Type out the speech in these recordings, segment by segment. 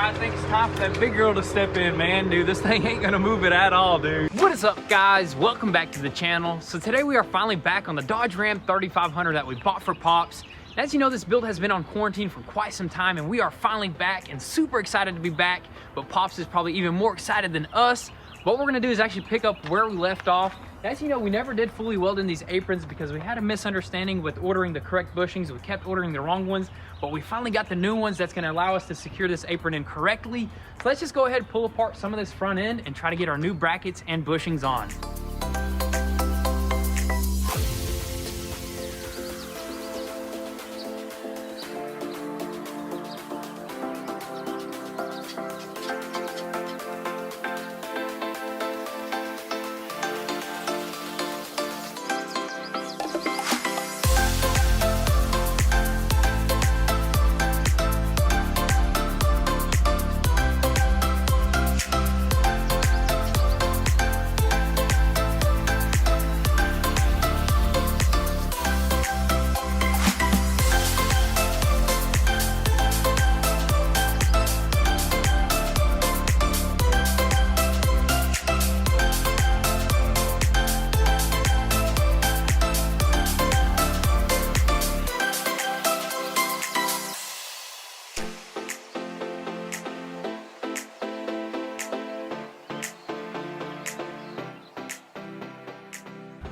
I think it's time for that big girl to step in, man. Dude, this thing ain't gonna move it at all, dude. What is up, guys? Welcome back to the channel. So today we are finally back on the Dodge Ram 3500 that we bought for Pops. And as you know, this build has been on quarantine for quite some time, and we are finally back and super excited to be back. But Pops is probably even more excited than us. What we're gonna do is actually pick up where we left off. As you know, we never did fully weld in these aprons because we had a misunderstanding with ordering the correct bushings. We kept ordering the wrong ones, but we finally got the new ones that's gonna allow us to secure this apron in correctly. So let's just go ahead and pull apart some of this front end and try to get our new brackets and bushings on.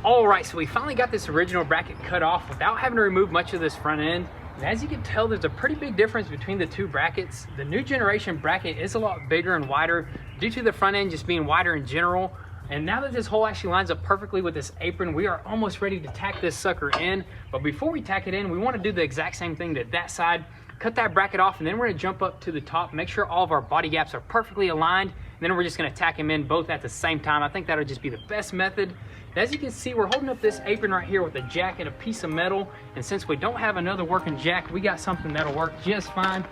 All right, so we finally got this original bracket cut off without having to remove much of this front end. And as you can tell, there's a pretty big difference between the two brackets. The new generation bracket is a lot bigger and wider due to the front end just being wider in general. And now that this hole actually lines up perfectly with this apron, we are almost ready to tack this sucker in. But before we tack it in, we want to do the exact same thing to that side. Cut that bracket off, and then we're gonna jump up to the top, make sure all of our body gaps are perfectly aligned, and then we're just gonna tack them in both at the same time. I think that'll just be the best method. And as you can see, we're holding up this apron right here with a jack and a piece of metal, and since we don't have another working jack, we got something that'll work just fine.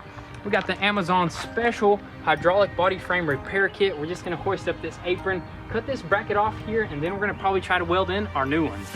We got the Amazon special hydraulic body frame repair kit. We're just gonna hoist up this apron, cut this bracket off here, and then we're gonna probably try to weld in our new ones.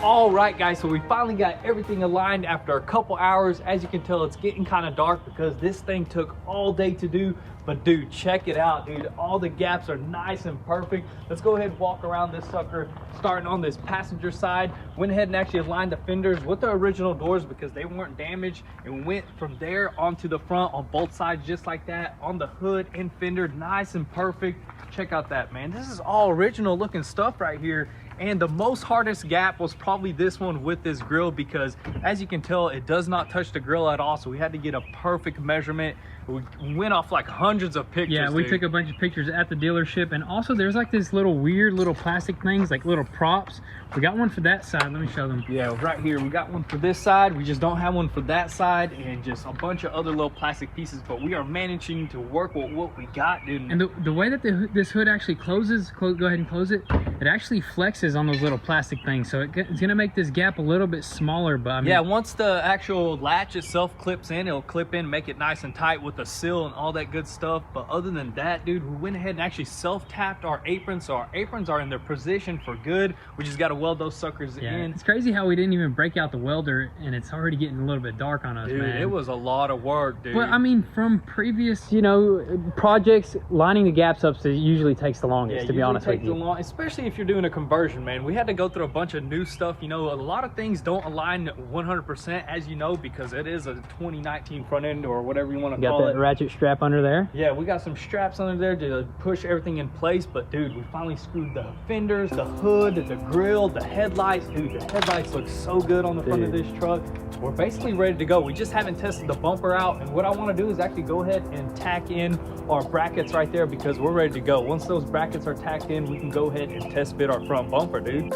All right, guys, so we finally got everything aligned after a couple hours. As you can tell, it's getting kind of dark because this thing took all day to do. But dude, check it out, dude. All the gaps are nice and perfect. Let's go ahead and walk around this sucker, starting on this passenger side. Went ahead and actually aligned the fenders with the original doors because they weren't damaged, and we went from there onto the front on both sides just like that. On the hood and fender, nice and perfect. Check out that, man. This is all original looking stuff right here. And the most hardest gap was probably this one with this grill because as you can tell, it does not touch the grill at all. So we had to get a perfect measurement. We went off like hundreds of pictures. Yeah, we took a bunch of pictures at the dealership, and also there's like this little weird little plastic things, like little props. We got one for that side. Let me show them. Yeah, right here. We got one for this side. We just don't have one for that side, and just a bunch of other little plastic pieces. But we are managing to work with what we got, dude. And the way that this hood actually closes, go ahead and close it. It actually flexes on those little plastic things, so it's gonna make this gap a little bit smaller. But I mean, yeah, once the actual latch itself clips in, it'll clip in, make it nice and tight with with the seal and all that good stuff. But other than that, dude, we went ahead and actually self-tapped our aprons, so our aprons are in their position for good. We just got to weld those suckers in. It's crazy how we didn't even break out the welder, and it's already getting a little bit dark on us, dude, man. it was a lot of work, dude. Well, I mean, from previous, you know, projects, lining the gaps up usually takes the longest, to be honest with you. Especially if you're doing a conversion, man. We had to go through a bunch of new stuff. You know, a lot of things don't align 100%, as you know, because it is a 2019 front end or whatever you want to call it. Got that ratchet strap under there? Yeah, we got some straps under there to push everything in place. But dude, we finally screwed the fenders, the hood, the grill, the headlights. Dude, the headlights look so good on the front of this truck. We're basically ready to go. We just haven't tested the bumper out, and what I want to do is actually go ahead and tack in our brackets right there, because we're ready to go. Once those brackets are tacked in, we can go ahead and test fit our front bumper, dude.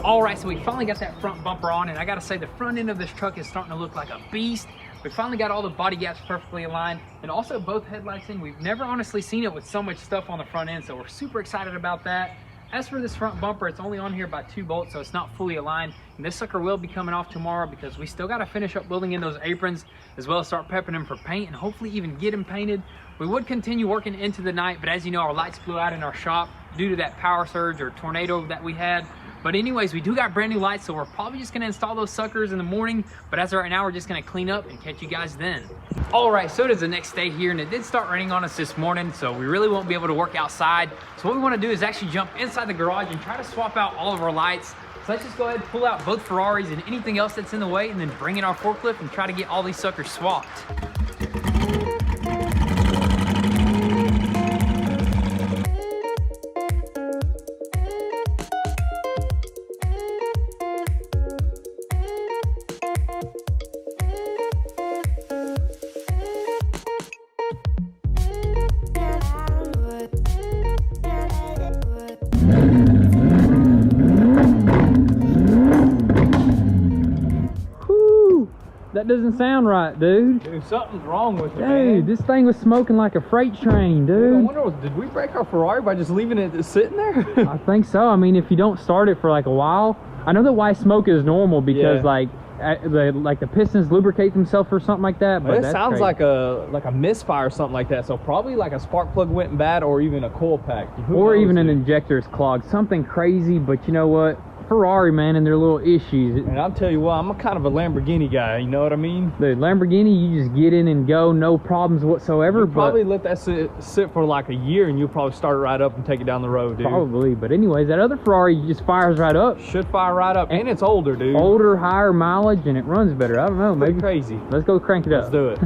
All right, so we finally got that front bumper on, and I gotta say the front end of this truck is starting to look like a beast. We finally got all the body gaps perfectly aligned, and also both headlights in. We've never honestly seen it with so much stuff on the front end, so we're super excited about that. As for this front bumper, it's only on here by 2 bolts, so it's not fully aligned. And this sucker will be coming off tomorrow, because we still got to finish up building in those aprons, as well as start prepping them for paint and hopefully even get them painted. We would continue working into the night, but as you know, our lights blew out in our shop due to that power surge or tornado that we had. But anyways, we do got brand new lights, so we're probably just gonna install those suckers in the morning. But as of right now, we're just gonna clean up and catch you guys then. All right, so it is the next day here, and it did start raining on us this morning, so we really won't be able to work outside. So what we wanna do is actually jump inside the garage and try to swap out all of our lights. So let's just go ahead and pull out both Ferraris and anything else that's in the way, and then bring in our forklift and try to get all these suckers swapped. That doesn't sound right, dude. Dude, something's wrong with it, Dude, man. this thing was smoking like a freight train, Dude, I dude. wonder, did we break our Ferrari by just leaving it sitting there? I think so. I mean, if you don't start it for like a while, I know that why smoke is normal, because like the pistons lubricate themselves or something like that. But it sounds like a misfire or something like that. So probably like a spark plug went bad, or even a coil pack. Or even an injector is clogged. Something crazy, but you know what? Ferrari, man, and their little issues. And I'll tell you what, I'm a kind of a Lamborghini guy, you know what I mean? The Lamborghini, you just get in and go, no problems whatsoever. You'll probably let that sit for like a year, and you'll probably start it right up and take it down the road, dude. Probably, but anyways, that other Ferrari just fires right up. Should fire right up, and it's older, dude. Older, higher mileage, and it runs better. I don't know, maybe. Crazy. Let's go crank it up. Let's do it.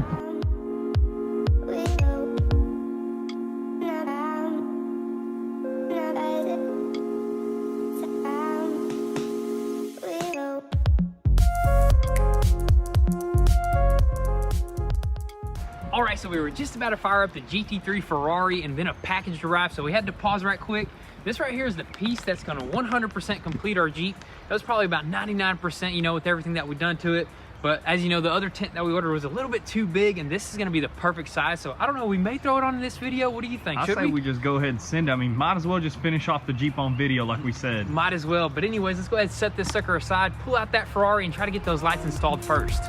All right, so we were just about to fire up the GT3 Ferrari, and then a package arrived, so we had to pause right quick. This right here is the piece that's gonna 100% complete our Jeep. That was probably about 99%, you know, with everything that we've done to it. But as you know, the other tent that we ordered was a little bit too big, and this is gonna be the perfect size. So I don't know, we may throw it on in this video. What do you think? I say we just go ahead and send it. I mean, might as well just finish off the Jeep on video like we said. Might as well. But anyways, let's go ahead and set this sucker aside, pull out that Ferrari, and try to get those lights installed first.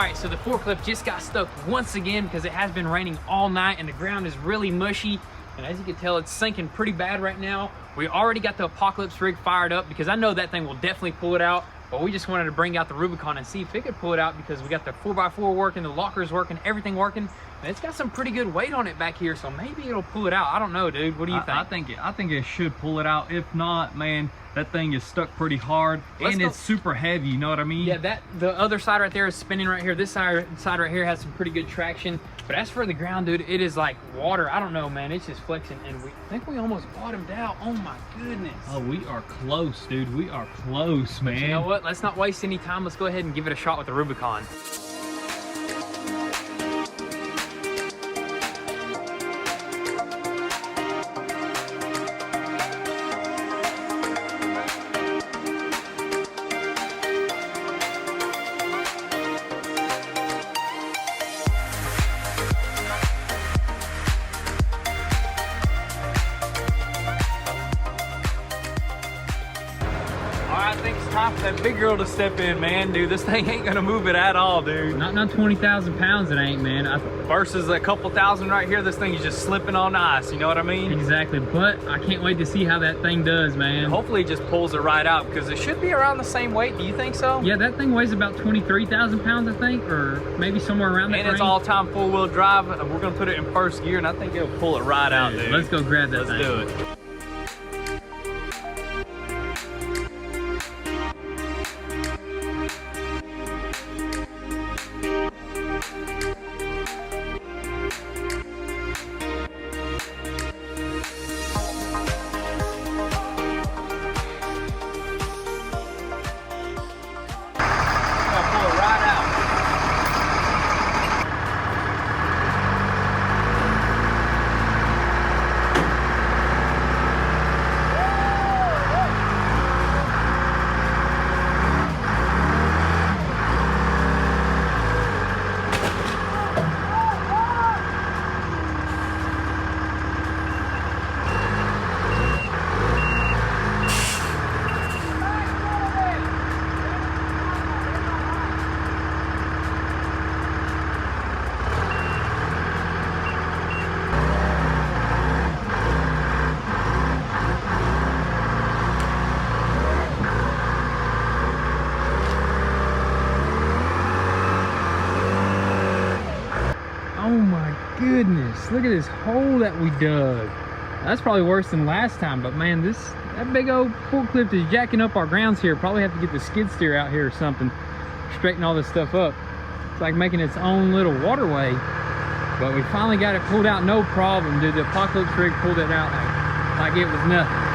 right, so the forklift just got stuck once again because it has been raining all night and the ground is really mushy. And as you can tell, it's sinking pretty bad right now. We already got the Apocalypse rig fired up because I know that thing will definitely pull it out. But we just wanted to bring out the Rubicon and see if it could pull it out because we got the 4x4 working, the lockers working, everything working. And it's got some pretty good weight on it back here, so maybe it'll pull it out. I don't know, dude. What do you think? I think it should pull it out. If not, man, that thing is stuck pretty hard. It's super heavy, you know what I mean? Yeah, the other side right there is spinning right here. This side right here has some pretty good traction. But as for the ground, dude, it is like water. I don't know, man. It's just flexing, and we think we almost bottomed out. Oh my goodness. Oh, we are close, dude. We are close, man. But you know what? Let's not waste any time. Let's go ahead and give it a shot with the Rubicon. I think it's time for that big girl to step in, man. Dude, this thing ain't gonna move it at all, dude. Not 20,000 pounds it ain't, man. Versus a couple thousand right here, this thing is just slipping on ice, you know what I mean? Exactly, but I can't wait to see how that thing does, man. Hopefully it just pulls it right out because it should be around the same weight. Do you think so? Yeah, that thing weighs about 23,000 pounds, I think, or maybe somewhere around that range. And it's all-time four-wheel drive. We're gonna put it in first gear, and I think it'll pull it right out, dude. Let's go grab that thing. Let's do it. Oh my goodness, look at this hole that we dug. That's probably worse than last time, but man, that big old forklift is jacking up our grounds here. Probably have to get the skid steer out here or something, straighten all this stuff up. It's like making its own little waterway, but we finally got it pulled out, no problem, dude. The Apocalypse rig pulled it out like it was nothing.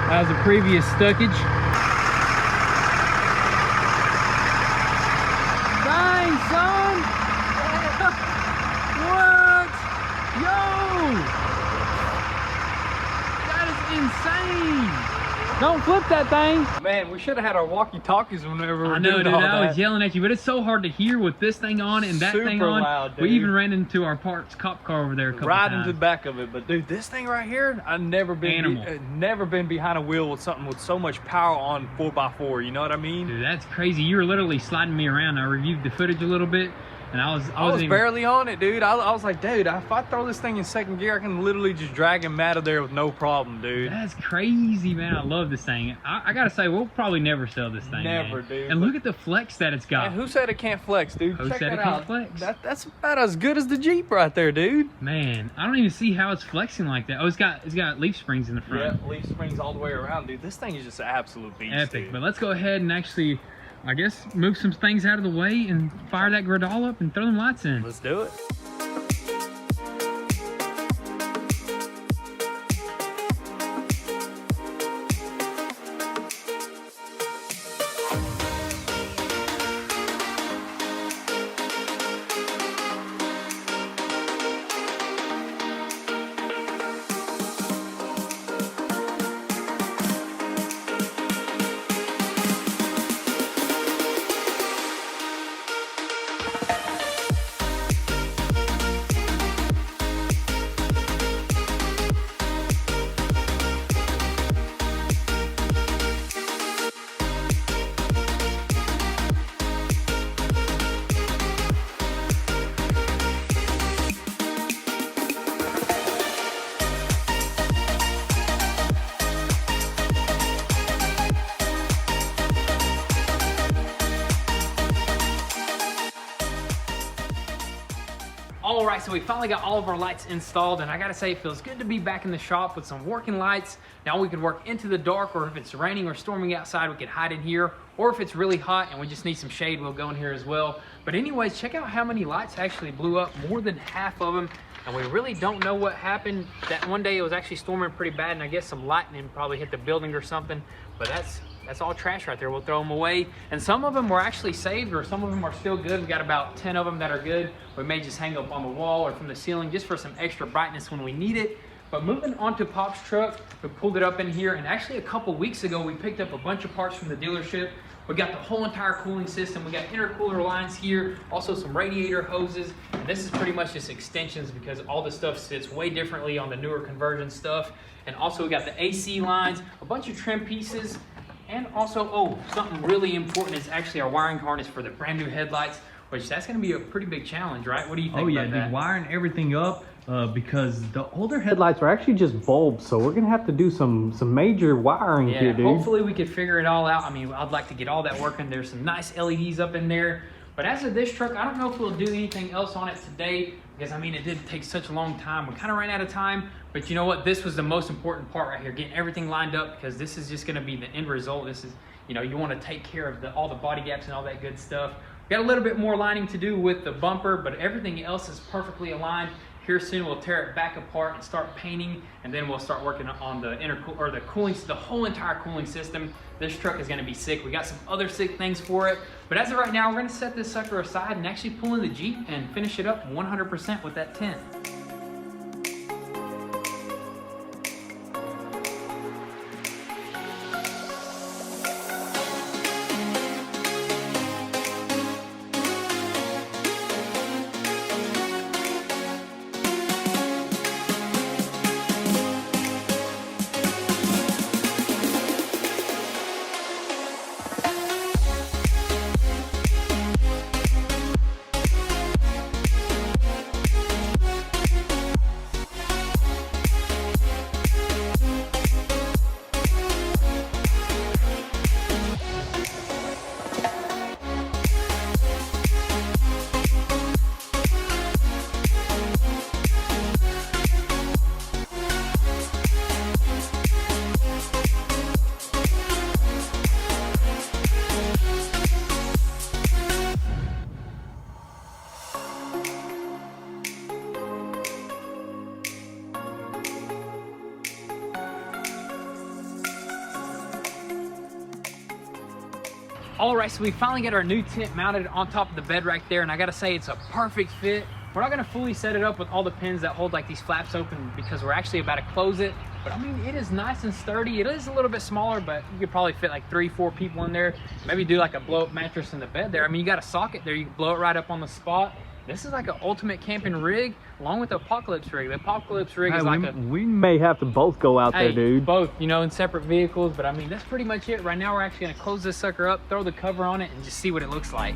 That was the previous stuckage. Dang, son! What? Yo! That is insane! Don't flip that thing! Man, we should have had our walkie-talkies whenever we were I know, doing dude. all I that. was yelling at you, but it's so hard to hear with this thing on and that thing Super on. loud, We dude. even ran into our parts cop car over there a couple Right times. into the back of it, but dude, this thing right here, I've never been behind a wheel with something with so much power on 4x4. You know what I mean? Dude, that's crazy. You were literally sliding me around. I reviewed the footage a little bit, and I was even barely on it, dude. I was like, dude, if I throw this thing in second gear, I can literally just drag him out of there with no problem, dude. That's crazy, man. I love this thing. I gotta say, we'll probably never sell this thing. Never, man. dude. And look at the flex that it's got. Man, who said it can't flex, dude? Who Check said that it can't out. flex? That's about as good as the Jeep right there, dude. Man, I don't even see how it's flexing like that. Oh, it's got leaf springs in the front. Yeah, leaf springs all the way around, dude. This thing is just an absolute beast, Epic. dude. But let's go ahead and actually, I guess, move some things out of the way and fire that griddle up and throw them lights in. Let's do it. All right, so we finally got all of our lights installed, and I gotta say, it feels good to be back in the shop with some working lights. Now we can work into the dark, or if it's raining or storming outside, we can hide in here. Or if it's really hot and we just need some shade, we'll go in here as well. But anyways, check out how many lights actually blew up, more than half of them. And we really don't know what happened. That one day it was actually storming pretty bad, and I guess some lightning probably hit the building or something. But that's all trash right there. We'll throw them away. And some of them were actually saved, or some of them are still good. We got about 10 of them that are good. We may just hang up on the wall or from the ceiling just for some extra brightness when we need it. But moving on to Pop's truck, we pulled it up in here, and actually a couple weeks ago we picked up a bunch of parts from the dealership. We got the whole entire cooling system. We got intercooler lines here, also some radiator hoses, and this is pretty much just extensions because all the stuff sits way differently on the newer conversion stuff. And also we got the AC lines, a bunch of trim pieces, and also, oh, something really important is actually our wiring harness for the brand new headlights, which that's gonna be a pretty big challenge, right? What do you think about that? Dude, wiring everything up because the older headlights are actually just bulbs, so we're gonna have to do some major wiring here, dude. Hopefully we could figure it all out. I mean, I'd like to get all that working. There's some nice LEDs up in there. But as of this truck, I don't know if we'll do anything else on it today because, I mean, it did take such a long time. We kind of ran out of time, but you know what? This was the most important part right here, getting everything lined up, because this is just going to be the end result. This is, you know, you want to take care of all the body gaps and all that good stuff. We got a little bit more lining to do with the bumper, but everything else is perfectly aligned. Here soon we'll tear it back apart and start painting, and then we'll start working on the the whole entire cooling system. This truck is going to be sick. We got some other sick things for it, but as of right now, we're going to set this sucker aside and actually pull in the Jeep and finish it up 100% with that tint. All right, so we finally got our new tent mounted on top of the bed right there, and I gotta say it's a perfect fit. We're not gonna fully set it up with all the pins that hold like these flaps open because we're actually about to close it. But I mean, it is nice and sturdy. It is a little bit smaller, but you could probably fit like 3-4 people in there. Maybe do like a blow up mattress in the bed there. I mean, you got a socket there, you can blow it right up on the spot. This is like an ultimate camping rig along with the Apocalypse rig. The Apocalypse rig is like we may have to both go out there, dude. Both, you know, in separate vehicles. But I mean, that's pretty much it. Right now, we're actually gonna close this sucker up, throw the cover on it, and just see what it looks like.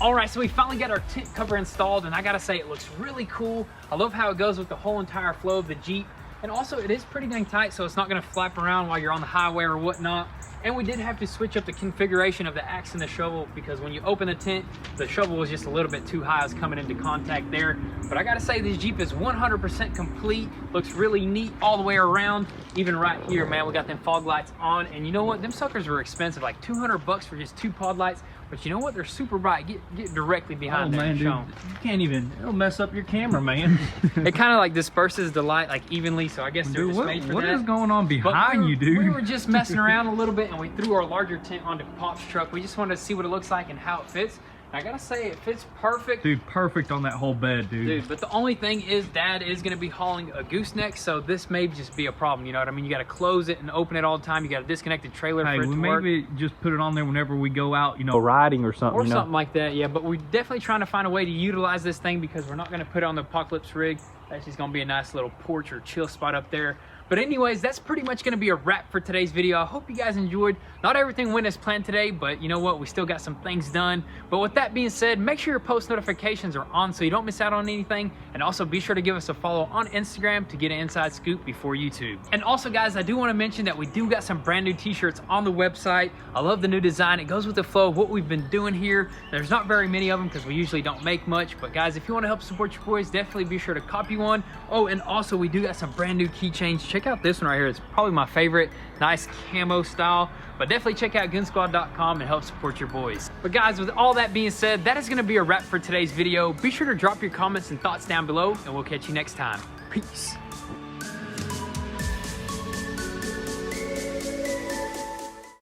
All right, so we finally got our tent cover installed, and I gotta say, it looks really cool. I love how it goes with the whole entire flow of the Jeep. And also, it is pretty dang tight, so it's not gonna flap around while you're on the highway or whatnot. And we did have to switch up the configuration of the axe and the shovel because when you open the tent, the shovel was just a little bit too high. I was coming into contact there. But I gotta say, this Jeep is 100% complete. Looks really neat all the way around. Even right here, man, we got them fog lights on. And you know what? Them suckers were expensive, like 200 bucks for just 2 pod lights. But you know what? They're super bright. Get directly behind them. Man, dude, you can't even, it'll mess up your camera, man. It kind of like disperses the light like evenly, so I guess they're just made for that. What is going on behind you, dude? We were just messing around a little bit, and we threw our larger tent onto Pop's truck. We just wanted to see what it looks like and how it fits. I gotta say, it fits perfect. Dude, perfect on that whole bed, Dude, but the only thing is Dad is gonna be hauling a gooseneck, so this may just be a problem, you know what I mean? You gotta close it and open it all the time. You gotta disconnect the trailer for it to work. Maybe just put it on there whenever we go out, you know, riding or something. Or something like that, yeah. But we're definitely trying to find a way to utilize this thing because we're not gonna put it on the Apocalypse rig. That's just gonna be a nice little porch or chill spot up there. But anyways, that's pretty much gonna be a wrap for today's video. I hope you guys enjoyed. Not everything went as planned today, but you know what? We still got some things done. But with that being said, make sure your post notifications are on so you don't miss out on anything. And also be sure to give us a follow on Instagram to get an inside scoop before YouTube. And also guys, I do wanna mention that we do got some brand new t-shirts on the website. I love the new design. It goes with the flow of what we've been doing here. There's not very many of them because we usually don't make much. But guys, if you wanna help support your boys, definitely be sure to copy one. Oh, and also we do got some brand new keychains. Check out this one right here. It's probably my favorite. Nice camo style. But definitely check out goonzquad.com and help support your boys. But guys, with all that being said, that is gonna be a wrap for today's video. Be sure to drop your comments and thoughts down below, and we'll catch you next time. Peace.